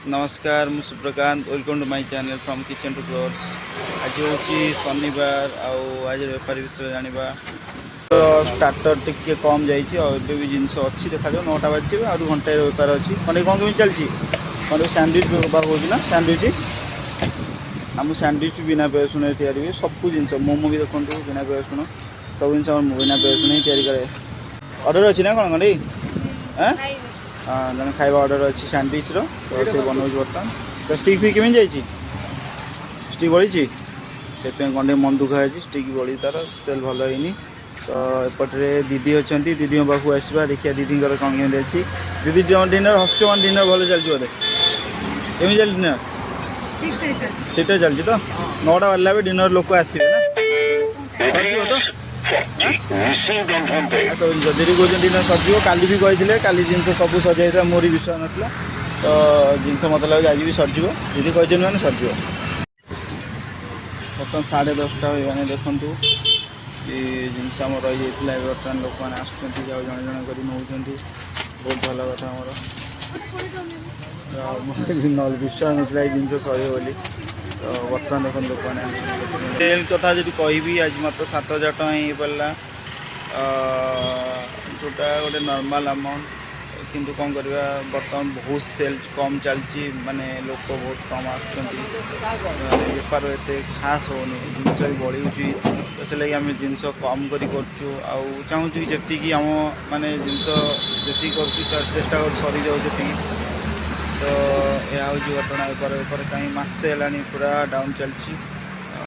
नमस्कार मु Suprakant welcome to my channel from kitchen to floors. आज हूँ शनिवार आज बेपारी विषय जाना तो स्टार्टर टिके कम जाइए भी जिनस अच्छी देखा 9टा बाजी आ घंटे बेपार अच्छी खंडे कौन कमी चलती खंडे सैंडविच बेपार हो सैंडविच आम सैंडविच बिना प्याज रसुण या सब जिन मोमो भी देखो बिना प्याज रसुण सब जिन बिना प्याज रसुण ही या अर्डर अच्छी ना कौन कौन हाँ जन खाଇବା अर्डर अच्छी सैंडविच रो तो से बनाऊँ बर्तमान तो स्टिक भी केमी जाइए स्टिक बड़ी से कंडे मन दुख है स्टिक बड़ी तार सेल भल है तो एपटे दीदी अच्छा दीदी पाखु आसवा देखिए दीदी कौन केमी अच्छी दीदी डिनर हस्त डिनर भल चलती बोधे केमी चल डिनर ठीक ठाक चलती तो 9टा बाजला डिनर लोक आसवे ना तो जदि कौन दिन सर काली भी कही काली जिन सब सजाई मोरी विश्वास नाला तो जिनस मत लगे आज भी सरज दीदी कही मैंने सरज बर्तमान 10:30 हो देखु ये जिनस आम रही है बर्तमान लोक मैंने आसुँच जन जन कर नौ बहुत भल कथा मोर विश्वास नाला जिन सर बोली तो बर्तमान देखो लोक मैंने सेल कथा जी कहि आज मात्र 7,000 टଙ୍କା ही पारा जोटा गोटे नॉर्मल अमाउंट किंतु कौन करवा बर्तमान बहुत सेल कम चलती माने लोक बहुत कम आसपार एत खास होनी जिनस भी बढ़ी तो से लगे आम जिनस कम कर चाहूँ जी आम माने जिनस जी कर चेष्टा कर सरी जाऊँ तो यह हूँ घटना बेपार बेपार कहीं मसे है पूरा डाउन चलती